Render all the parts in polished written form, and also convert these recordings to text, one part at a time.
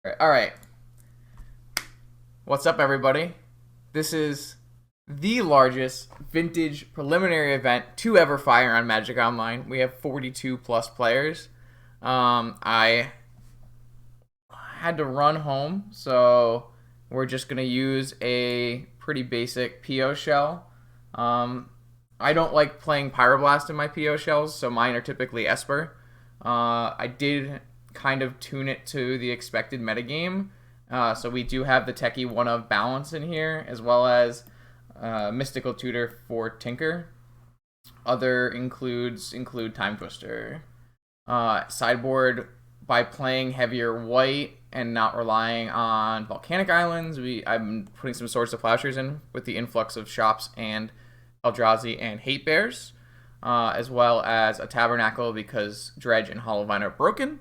All right. What's up, everybody? This is the largest vintage preliminary event to ever fire on Magic Online. We have 42 plus players. I had to run home, so we're just going to use a pretty basic PO shell. I don't like playing Pyroblast in my PO shells, so mine are typically Esper. I did kind of tune it to the expected metagame. So we do have the Techie One of Balance in here, as well as Mystical Tutor for Tinker. Other include Time Twister. Sideboard, by playing heavier white and not relying on Volcanic Islands, I'm putting some Swords to Plowshares in with the influx of Shops and Eldrazi and Hate Bears, as well as a Tabernacle because Dredge and Hollowvine are broken.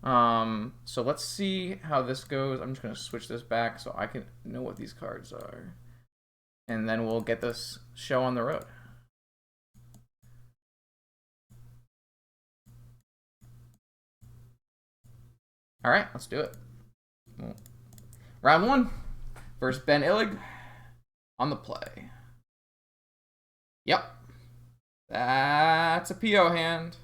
So let's see how this goes. I'm just going to switch this back so I can know what these cards are. And then we'll get this show on the road. All right, let's do it. Round one. First, Ben Illig on the play. Yep. That's a PO hand.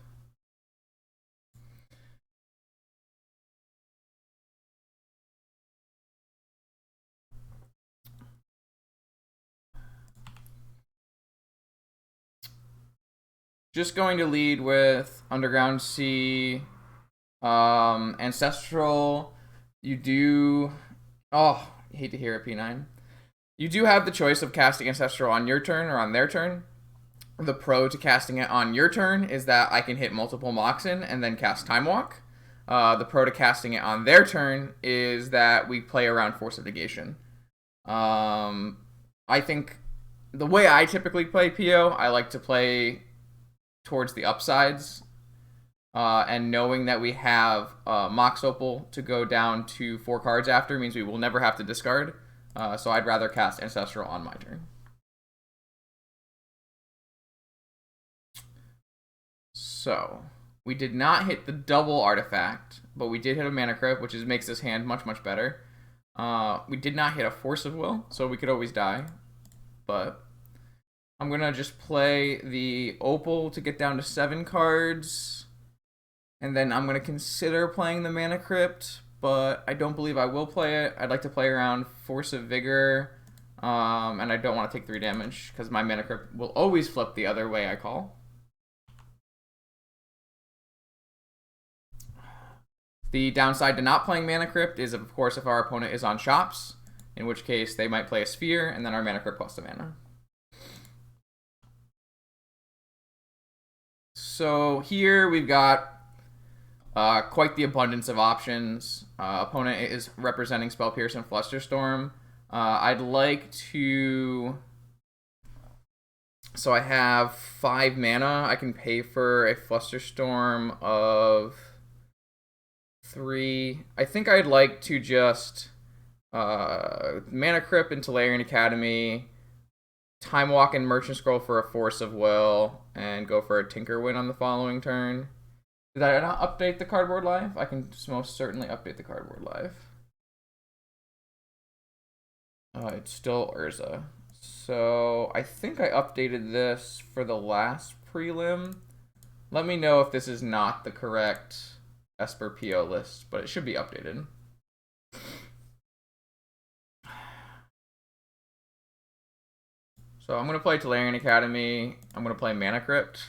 Just going to lead with Underground Sea, Ancestral. You do. Oh, I hate to hear it, P9. You do have the choice of casting Ancestral on your turn or on their turn. The pro to casting it on your turn is that I can hit multiple Moxen and then cast Time Walk. The pro to casting it on their turn is that we play around Force of Negation. I think the way I typically play PO, I like to play towards the upsides. And knowing that we have Mox Opal to go down to 4 cards after means we will never have to discard. So I'd rather cast Ancestral on my turn. So we did not hit the double artifact, but we did hit a Mana Crypt, which makes this hand much, much better. We did not hit a Force of Will, so we could always die. But I'm going to just play the Opal to get down to 7 cards. And then I'm going to consider playing the Mana Crypt, but I don't believe I will play it. I'd like to play around Force of Vigor, and I don't want to take 3 damage because my Mana Crypt will always flip the other way I call. The downside to not playing Mana Crypt is, of course, if our opponent is on Shops, in which case they might play a Sphere, and then our Mana Crypt costs a mana. So here we've got quite the abundance of options. Opponent is representing Spell Pierce and Flusterstorm. I'd like to... So I have 5 mana. I can pay for a Flusterstorm of 3. I think I'd like to just Mana Crypt into Tolarian Academy, Time Walk and Merchant Scroll for a Force of Will, and go for a Tinker Win on the following turn. Did I not update the cardboard live? I can most certainly update the cardboard live. It's still Urza. So I think I updated this for the last prelim. Let me know if this is not the correct Esper PO list, but it should be updated. So I'm going to play Tolarian Academy. I'm going to play Mana Crypt.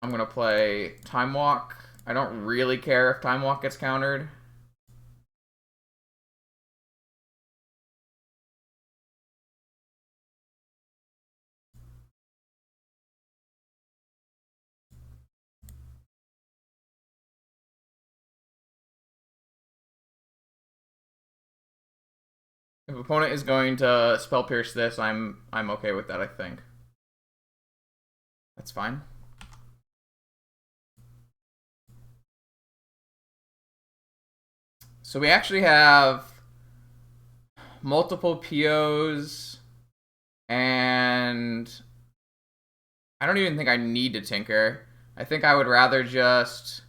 I'm going to play Time Walk. I don't really care if Time Walk gets countered. If opponent is going to Spell Pierce this, I'm okay with that, I think. That's fine. So we actually have multiple POs, and I don't even think I need to Tinker. I think I would rather just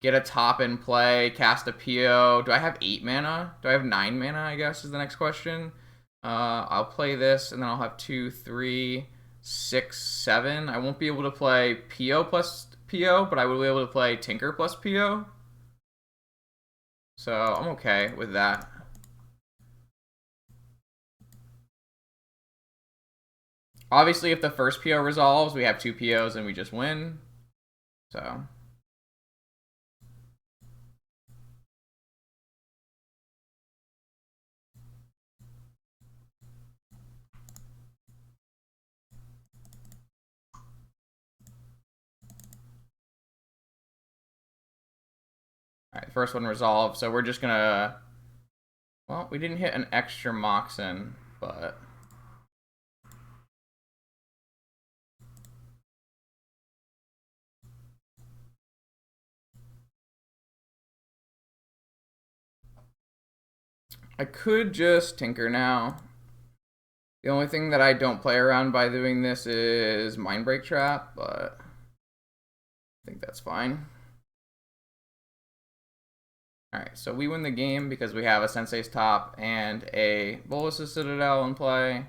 get a top in play, cast a PO. Do I have 8 mana? Do I have 9 mana, I guess, is the next question. I'll play this, and then I'll have 2, 3, 6, 7. I won't be able to play PO plus PO, but I will be able to play Tinker plus PO. So I'm okay with that. Obviously, if the first PO resolves, we have 2 POs and we just win. So... Alright, first one resolved, so we're just gonna... Well, we didn't hit an extra Moxen, but... I could just Tinker now. The only thing that I don't play around by doing this is Mindbreak Trap, but I think that's fine. Alright, so we win the game because we have a Sensei's Top and a Bolus's Citadel in play.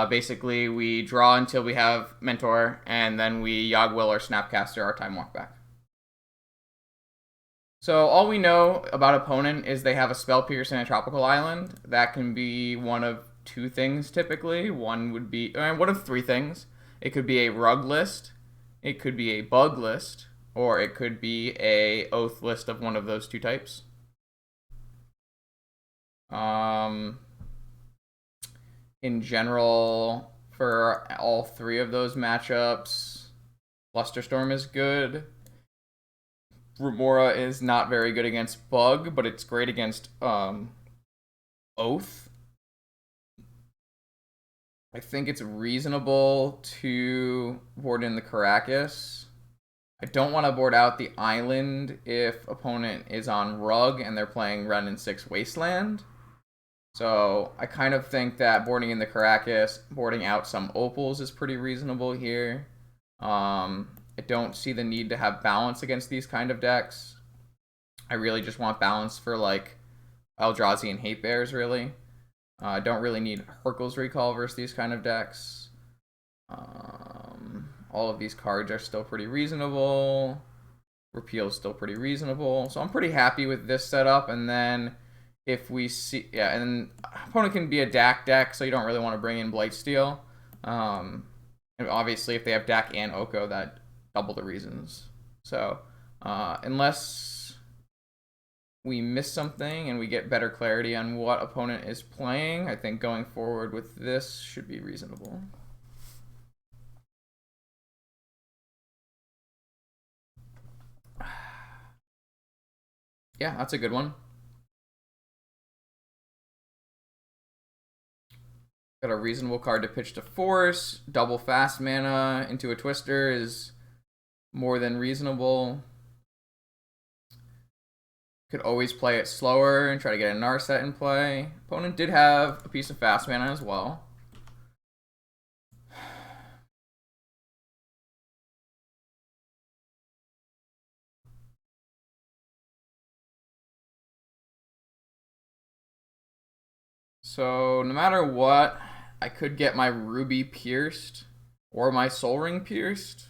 Basically, we draw until we have Mentor, and then we Yogg-Will or Snapcaster our Time Walk back. So all we know about opponent is they have a Spell Pierce and a Tropical Island. That can be one of 2 things typically. One would be, one of 3 things. It could be a Rug list, it could be a Bug list, or it could be a Oath list of one of those 2 types. In general, for all 3 of those matchups, Flusterstorm is good. Remora is not very good against Bug, but it's great against Oath. I think it's reasonable to board in the Caracas. I don't want to board out the Island if opponent is on Rug and they're playing Ren and 6 Wasteland. So I kind of think that boarding in the Caracas, boarding out some Opals is pretty reasonable here. I don't see the need to have balance against these kind of decks. I really just want balance for like Eldrazi and Hate Bears, really. I don't really need Hurkyl's Recall versus these kind of decks. All of these cards are still pretty reasonable. Repeal is still pretty reasonable. So I'm pretty happy with this setup. And then if we see... Yeah, and opponent can be a DAC deck, so you don't really want to bring in Blightsteel. And obviously, if they have DAC and Oko, that double the reasons. So unless we miss something and we get better clarity on what opponent is playing, I think going forward with this should be reasonable. Yeah, that's a good one. Got a reasonable card to pitch to force. Double fast mana into a Twister is more than reasonable. Could always play it slower and try to get a Narset in play. Opponent did have a piece of fast mana as well. So no matter what, I could get my Ruby pierced or my Soul Ring pierced.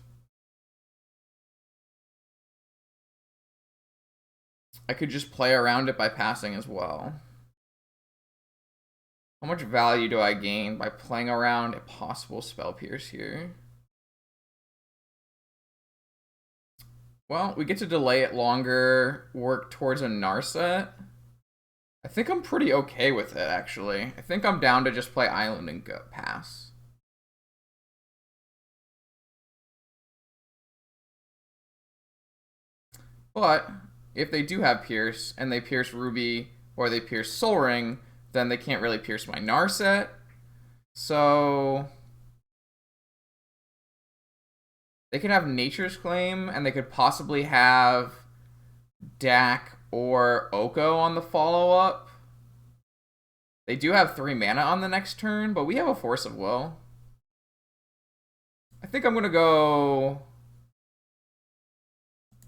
I could just play around it by passing as well. How much value do I gain by playing around a possible Spell Pierce here? Well, we get to delay it longer, work towards a Narset. I think I'm pretty okay with it, actually. I think I'm down to just play Island and go pass. But if they do have Pierce, and they pierce Ruby, or they pierce Soul Ring, then they can't really pierce my Narset. So they can have Nature's Claim, and they could possibly have DAC or Oko on the follow-up. They do have 3 mana on the next turn, but we have a Force of Will. I think I'm going to go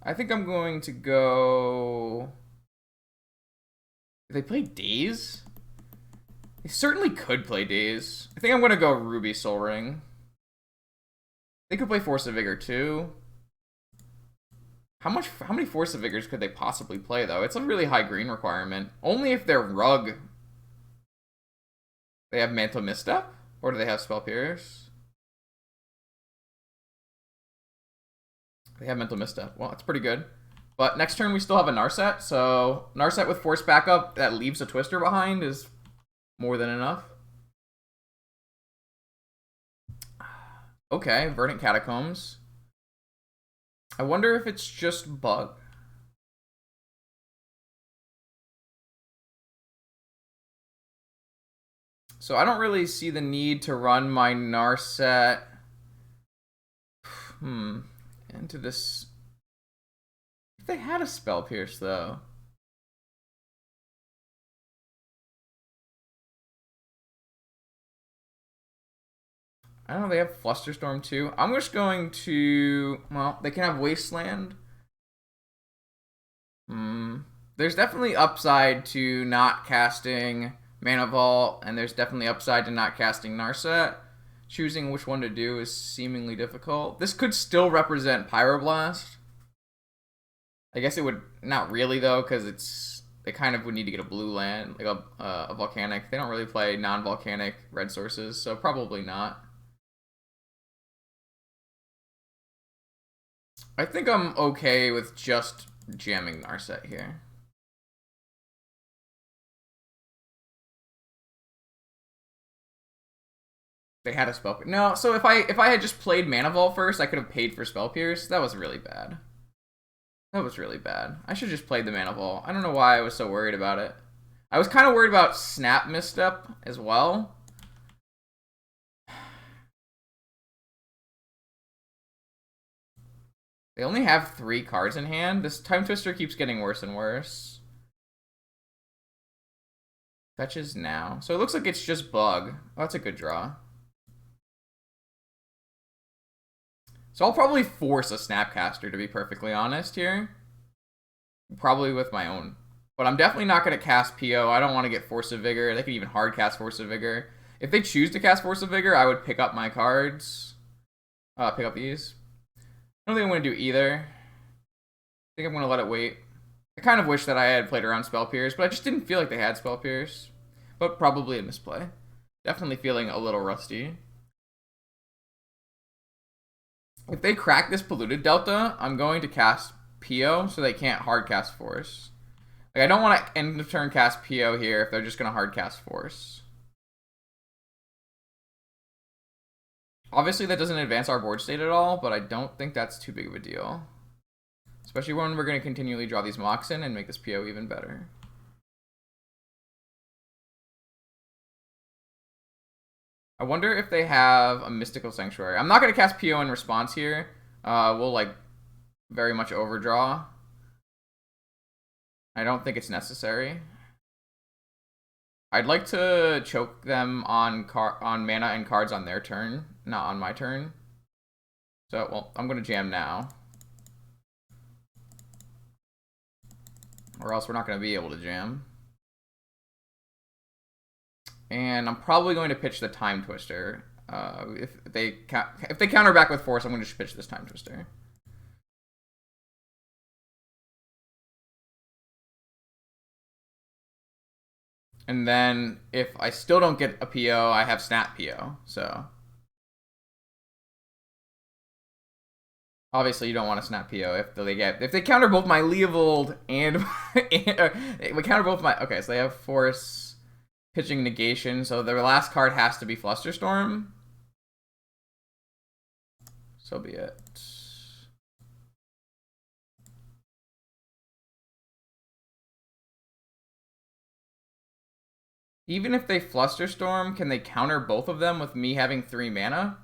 I think I'm going to go... They play Daze? They certainly could play Daze. I think I'm going to go Ruby Soul Ring. They could play Force of Vigor too. How many Force of Vigors could they possibly play, though? It's a really high green requirement. Only if they're Rug. They have Mantle Misstep? Or do they have Spell Pierce? They have Mental Misstep. Well, that's pretty good. But next turn we still have a Narset, so Narset with Force backup that leaves a Twister behind is more than enough. Okay, Verdant Catacombs. I wonder if it's just bug. So I don't really see the need to run my Narset into this. If they had a Spell Pierce, though. I don't know, they have Flusterstorm too. I'm just going to... Well, they can have Wasteland. There's definitely upside to not casting Mana Vault, and there's definitely upside to not casting Narset. Choosing which one to do is seemingly difficult. This could still represent Pyroblast. I guess it would... Not really, though, because it's... They kind of would need to get a blue land, like a volcanic. They don't really play non-volcanic red sources, so probably not. I think I'm okay with just jamming Narset here. They had a spell. No, so if I had just played Mana Vault first, I could have paid for Spell Pierce. That was really bad. That was really bad. I should have just played the Mana Vault. I don't know why I was so worried about it. I was kind of worried about Snap Misstep as well. They only have 3 cards in hand. This Time Twister keeps getting worse and worse. Fetches now. So it looks like it's just Bug. Oh, that's a good draw. So I'll probably force a Snapcaster, to be perfectly honest here. Probably with my own. But I'm definitely not going to cast PO. I don't want to get Force of Vigor. They could even hard cast Force of Vigor. If they choose to cast Force of Vigor, I would pick up my cards. Pick up these. I don't think I'm going to do either. I think I'm going to let it wait. I kind of wish that I had played around Spell Pierce, but I just didn't feel like they had Spell Pierce. But probably a misplay. Definitely feeling a little rusty. If they crack this Polluted Delta, I'm going to cast PO so they can't hard cast Force. Like, I don't want to end of turn cast PO here if they're just going to hard cast Force. Obviously, that doesn't advance our board state at all, but I don't think that's too big of a deal. Especially when we're going to continually draw these mocks in and make this PO even better. I wonder if they have a Mystical Sanctuary. I'm not going to cast PO in response here. We'll, like, very much overdraw. I don't think it's necessary. I'd like to choke them on mana and cards on their turn, not on my turn. So, well, I'm going to jam now. Or else we're not going to be able to jam. And I'm probably going to pitch the Time Twister. If they counter back with Force, I'm going to just pitch this Time Twister. And then if I still don't get a PO, I have Snap PO. So obviously you don't want to Snap PO if they counter both my Leovold and we counter both my okay. So they have Force, pitching Negation. So their last card has to be Flusterstorm. So be it. Even if they Flusterstorm, can they counter both of them with me having 3 mana?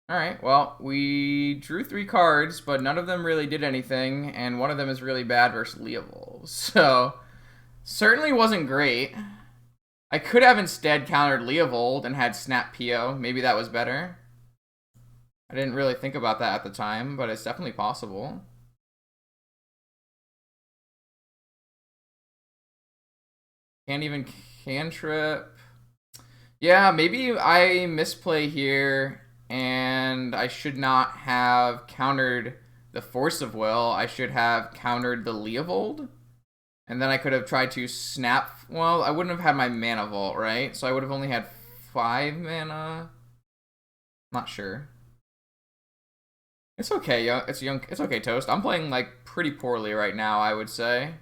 Alright, well, we drew 3 cards, but none of them really did anything, and one of them is really bad versus Leovold. So, certainly wasn't great. I could have instead countered Leovold and had Snap PO. Maybe that was better. I didn't really think about that at the time, but it's definitely possible. Can't even cantrip. Yeah, maybe I misplay here, and I should not have countered the Force of Will. I should have countered the Leovold, and then I could have tried to snap. Well, I wouldn't have had my Mana Vault, right? So I would have only had 5 mana. Not sure. It's okay, It's okay, Toast. I'm playing like pretty poorly right now, I would say.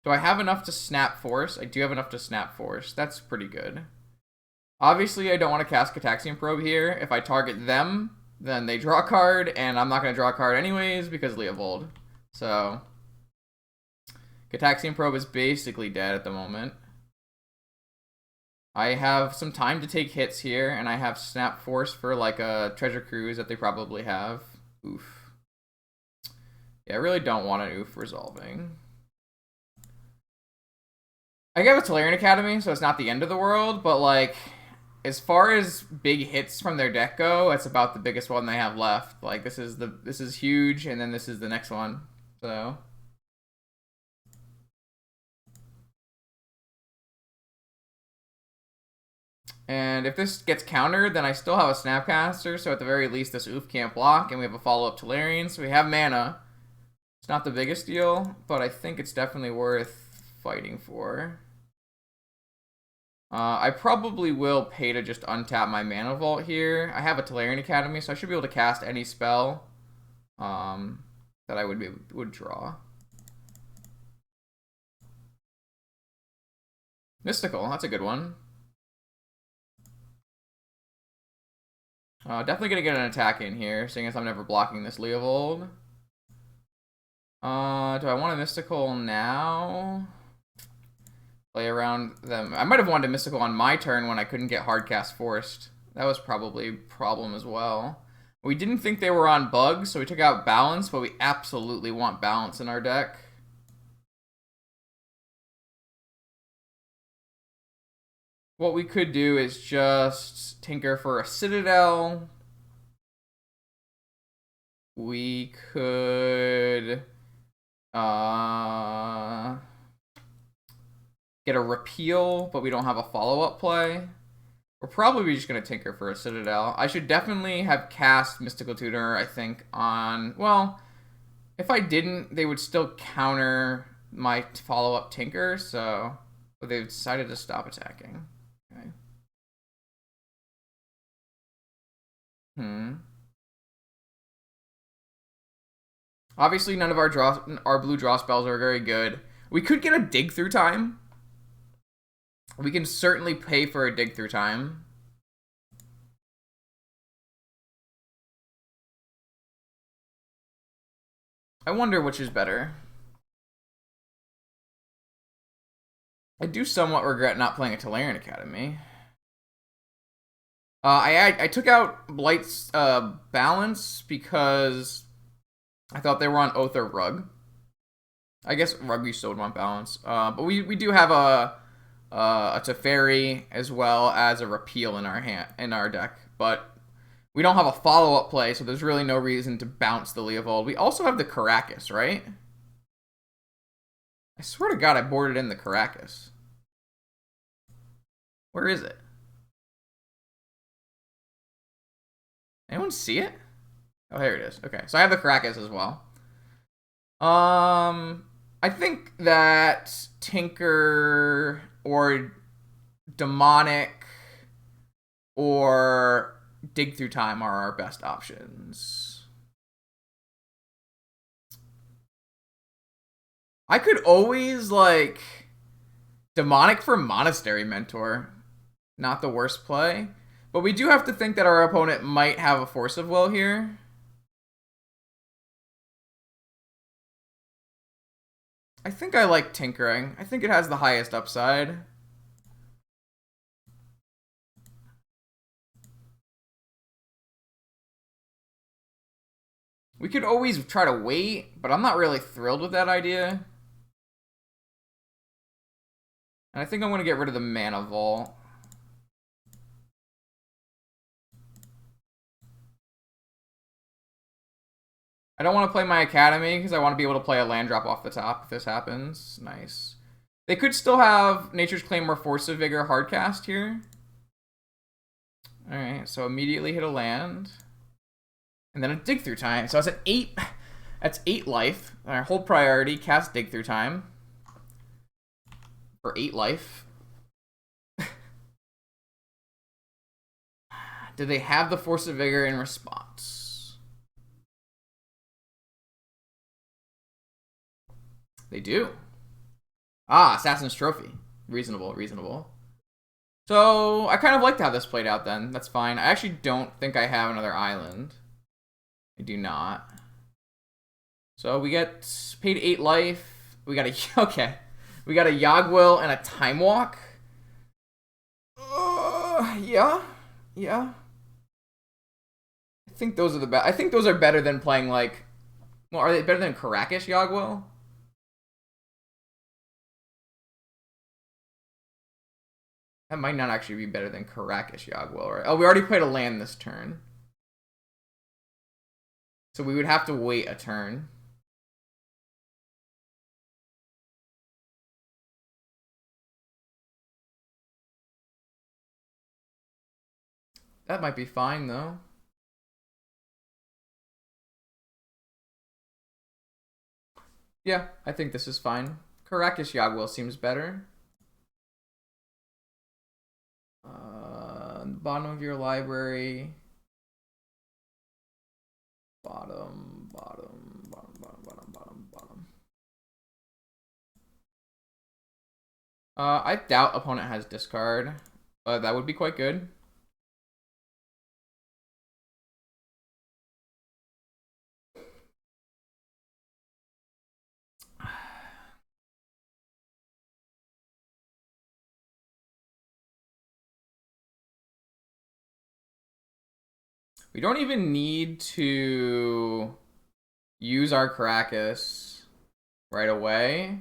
Do I have enough to snap Force? I do have enough to snap Force. That's pretty good. Obviously, I don't want to cast Cataxian Probe here. If I target them, then they draw a card, and I'm not going to draw a card anyways because Leovold. So, Cataxian Probe is basically dead at the moment. I have some time to take hits here, and I have Snap Force for like a Treasure Cruise that they probably have. Oof. Yeah, I really don't want an oof resolving. I have a Tolarian Academy, so it's not the end of the world, but like, as far as big hits from their deck go, it's about the biggest one they have left. Like this is huge, and then this is the next one. So and if this gets countered, then I still have a Snapcaster, so at the very least this oof can't block, and we have a follow-up Tolarian, so we have mana. It's not the biggest deal, but I think it's definitely worth fighting for. I probably will pay to just untap my Mana Vault here. I have a Tolarian Academy, so I should be able to cast any spell that I would draw. Mystical, that's a good one. Definitely gonna get an attack in here, seeing as I'm never blocking this Leovold. Do I want a Mystical now? Play around them. I might have wanted a Mystical on my turn when I couldn't get Hardcast forced. That was probably a problem as well. We didn't think they were on bugs, so we took out Balance, but we absolutely want Balance in our deck. What we could do is just tinker for a Citadel. We could get a Repeal, but we don't have a follow-up play. We're probably just going to tinker for a Citadel. I should definitely have cast Mystical Tutor, I think, on... Well, if I didn't, they would still counter my follow-up Tinker, so... But they've decided to stop attacking. Okay. Obviously, none of our blue draw spells are very good. We could get a Dig Through Time. We can certainly pay for a Dig Through Time. I wonder which is better. I do somewhat regret not playing a Tolarian Academy. I took out Blight's Balance because I thought they were on Oath or Rug. I guess Rug we still would want Balance. But we do have a Teferi as well as a Repeal in our deck. But we don't have a follow-up play, so there's really no reason to bounce the Leovold. We also have the Caracas, right? I swear to God I boarded in the Caracas. Where is it? Anyone see it? Oh, here it is. Okay, so I have the Caracas as well. I think that Tinker or Demonic or Dig Through Time are our best options. I could always, like, Demonic for Monastery Mentor. Not the worst play. But we do have to think that our opponent might have a Force of Will here. I think I like Tinkering. I think it has the highest upside. We could always try to wait, but I'm not really thrilled with that idea. And I think I'm going to get rid of the Mana Vault. I don't want to play my Academy because I want to be able to play a land drop off the top if this happens. Nice. They could still have Nature's Claim or Force of Vigor hardcast here. Alright, so immediately hit a land. And then a Dig Through Time. So that's an 8. That's 8 life. Alright, hold priority, cast Dig Through Time. For 8 life. Do they have the Force of Vigor in response? They do. Ah, Assassin's Trophy. Reasonable, reasonable. So, I kind of liked how this played out then. That's fine. I actually don't think I have another island. I do not. So, we get paid 8 life. We got a... Okay. We got a Yogwill and a Time Walk. Yeah. Yeah. I think those are the best. I think those are better than playing, like... Well, are they better than Karakish Yogwill? That might not actually be better than Karakish Yogwill, right? Oh, we already played a land this turn. So we would have to wait a turn. That might be fine, though. Yeah, I think this is fine. Karakish Yogwill seems better. Bottom of your library. Bottom. I doubt opponent has discard, but that would be quite good. We don't even need to use our Karakas right away.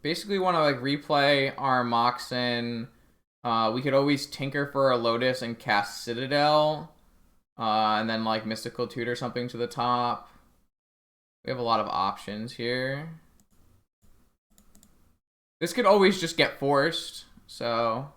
Basically want to like replay our Moxen. We could always tinker for a Lotus and cast Citadel. And then like Mystical Tutor something to the top. We have a lot of options here. This could always just get forced, so...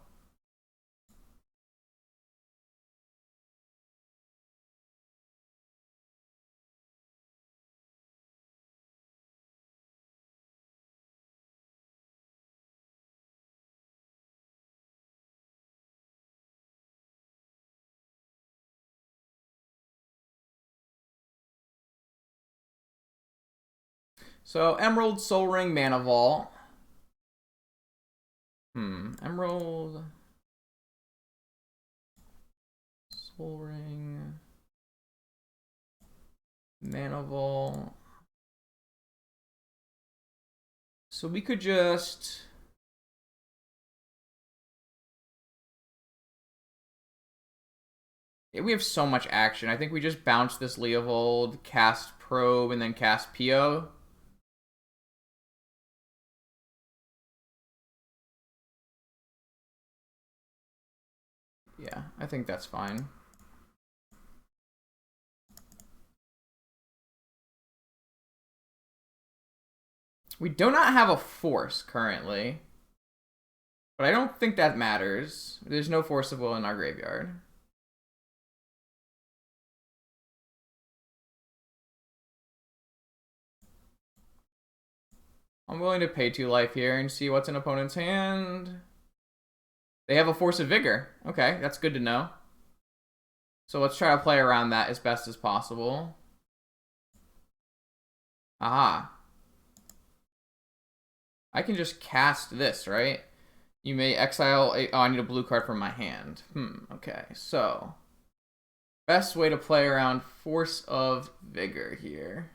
So, Emerald, Soul Ring, Mana Vault. Emerald... Soul Ring... Mana Vault... So we could just... Yeah, we have so much action. I think we just bounce this Leovold, cast Probe, and then cast Pio. Yeah, I think that's fine. We do not have a force currently. But I don't think that matters. There's no Force of Will in our graveyard. I'm willing to pay 2 life here and see what's in opponent's hand. They have a Force of Vigor. Okay, that's good to know. So let's try to play around that as best as possible. Aha. I can just cast this, right? You may exile a... Oh, I need a blue card from my hand. Okay. So, best way to play around Force of Vigor here.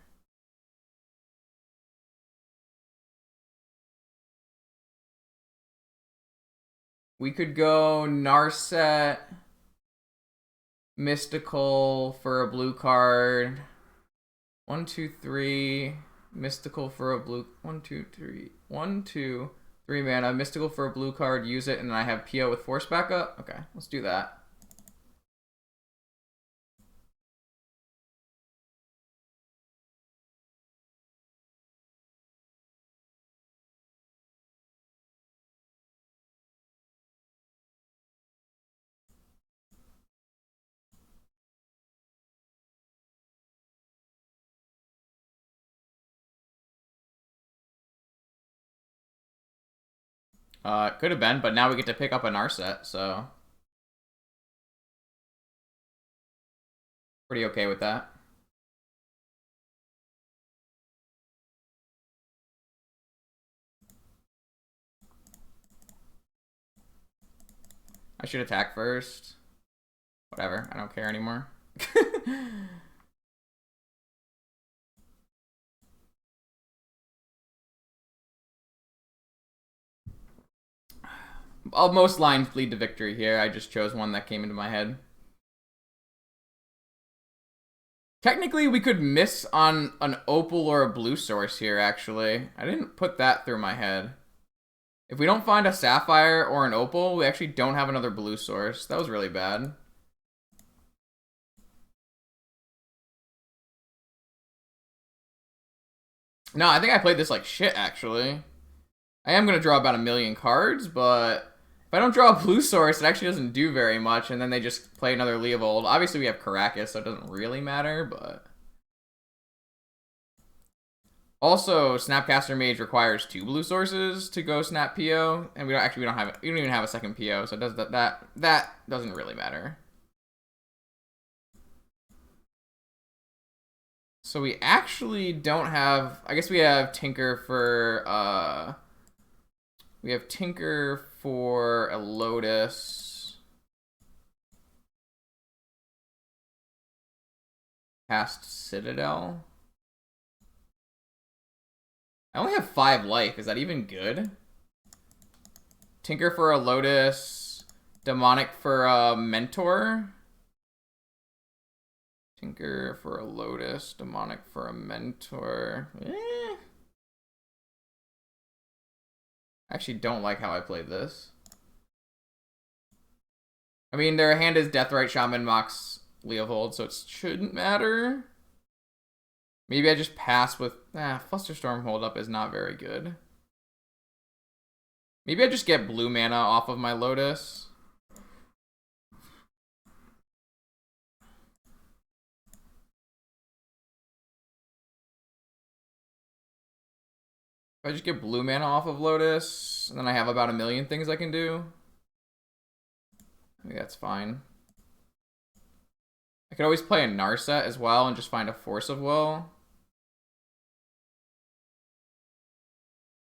We could go Narset, Mystical for a blue card. 1, 2, 3. Mystical for a blue... 1, 2, 3. 1, 2... 3 mana, mystical for a blue card, use it, and then I have PO with force backup. Okay, let's do that. It could have been, but now we get to pick up a Narset, so pretty okay with that. I should attack first. Whatever, I don't care anymore. Most lines lead to victory here. I just chose one that came into my head. Technically, we could miss on an opal or a blue source here, actually. I didn't put that through my head. If we don't find a sapphire or an opal, we actually don't have another blue source. That was really bad. No, I think I played this like shit, actually. I am going to draw about 1,000,000 cards, but if I don't draw a blue source, it actually doesn't do very much, and then they just play another Leovold. Obviously, we have Caracas, so it doesn't really matter, but... Also, Snapcaster Mage requires 2 blue sources to go snap PO, and we don't even have a second PO, so it does that doesn't really matter. So we actually don't have, I guess we have Tinker for a Lotus. Past Citadel. I only have 5 life. Is that even good? Tinker for a Lotus. Demonic for a Mentor. Tinker for a Lotus. Demonic for a Mentor. I actually don't like how I played this. I mean, their hand is Deathrite Shaman Mox Leovold, so it shouldn't matter. Maybe I just pass with... Flusterstorm Hold Up is not very good. Maybe I just get blue mana off of my Lotus. If I just get blue mana off of Lotus, and then I have about 1,000,000 things I can do. I think that's fine. I could always play a Narset as well and just find a Force of Will.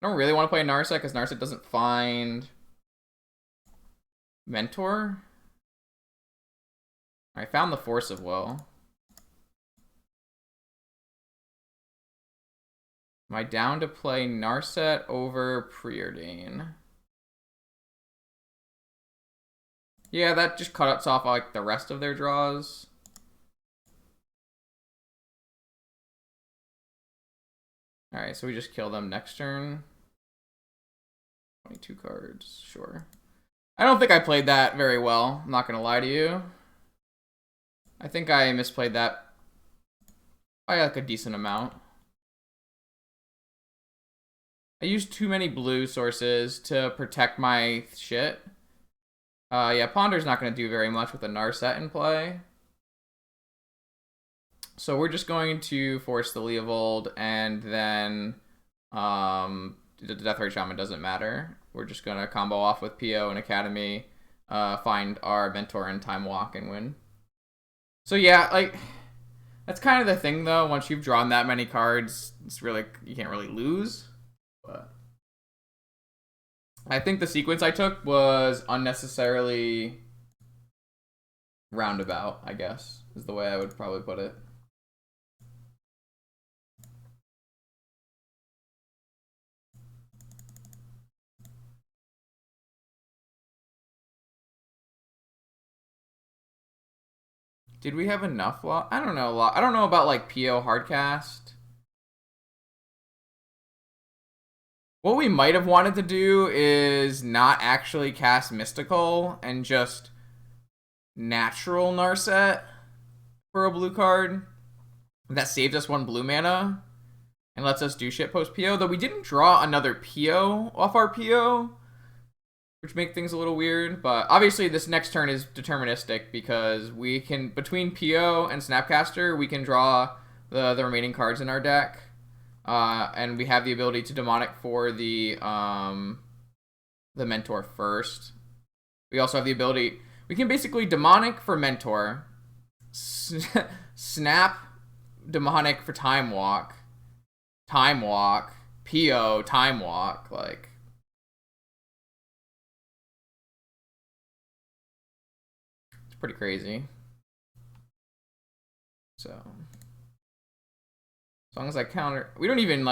I don't really want to play Narset because Narset doesn't find Mentor. I found the Force of Will. Am I down to play Narset over Preordain? Yeah, that just cuts off like the rest of their draws. Alright, so we just kill them next turn. 22 cards, sure. I don't think I played that very well, I'm not gonna lie to you. I think I misplayed that by like a decent amount. I used too many blue sources to protect my shit. Yeah, Ponder's not going to do very much with a Narset in play. So we're just going to force the Leovold, and then the Deathrite Shaman doesn't matter. We're just going to combo off with PO and Academy, find our Mentor and Time Walk and win. So yeah, like, that's kind of the thing though. Once you've drawn that many cards, it's really, you can't really lose. But I think the sequence I took was unnecessarily roundabout, I guess, is the way I would probably put it. Did we have enough law? I don't know. I don't know about like PO hardcast. What we might have wanted to do is not actually cast Mystical and just natural Narset for a blue card. That saves us 1 blue mana and lets us do shit post PO, though we didn't draw another PO off our PO, which make things a little weird. But obviously this next turn is deterministic because we can, between PO and Snapcaster, we can draw the remaining cards in our deck. And we have the ability to demonic for the Mentor first. We also have the ability, we can basically demonic for Mentor, snap demonic for Time Walk, PO, Time Walk, like. It's pretty crazy. So as long as I counter, we don't even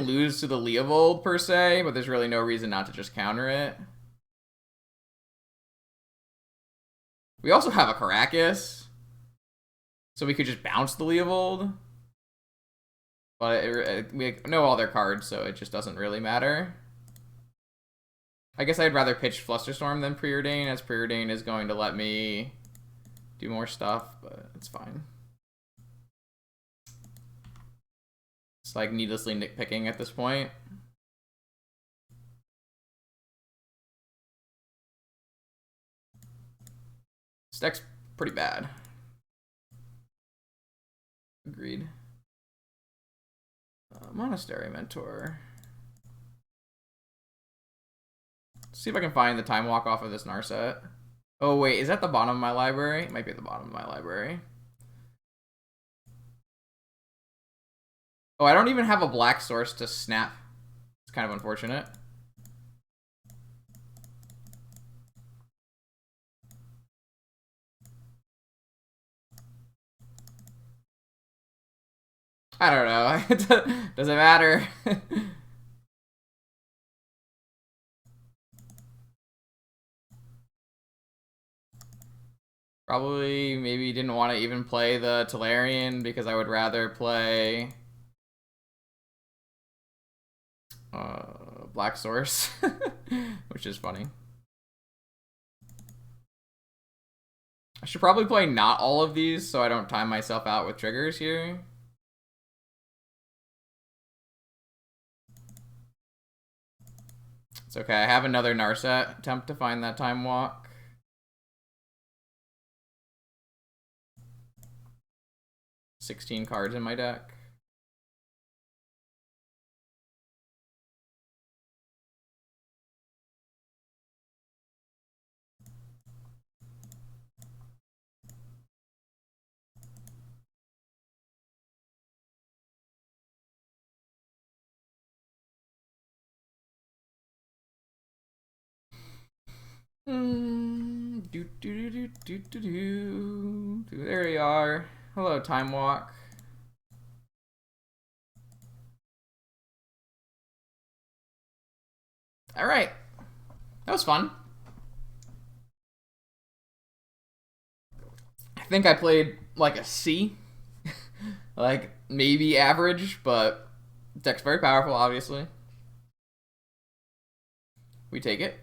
lose to the Leovold per se, but there's really no reason not to just counter it. We also have a Caracas, so we could just bounce the Leovold. But we know all their cards, so it just doesn't really matter. I guess I'd rather pitch Flusterstorm than Preordain, as Preordain is going to let me do more stuff, but it's fine. It's like needlessly nitpicking at this point. This deck's pretty bad. Agreed. Monastery Mentor. Let's see if I can find the Time Walk off of this Narset. Oh wait, is that the bottom of my library? It might be at the bottom of my library. Oh, I don't even have a black source to snap. It's kind of unfortunate. I don't know. Doesn't matter. Probably maybe didn't want to even play the Tolarian because I would rather play Black Source, which is funny. I should probably play not all of these so I don't time myself out with triggers here. It's okay, I have another Narset attempt to find that Time Walk. $16 cards in my deck. There we are. Hello, Time Walk. All right, that was fun. I think I played like a C, like maybe average, but deck's very powerful, obviously. We take it.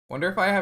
Wonder if I have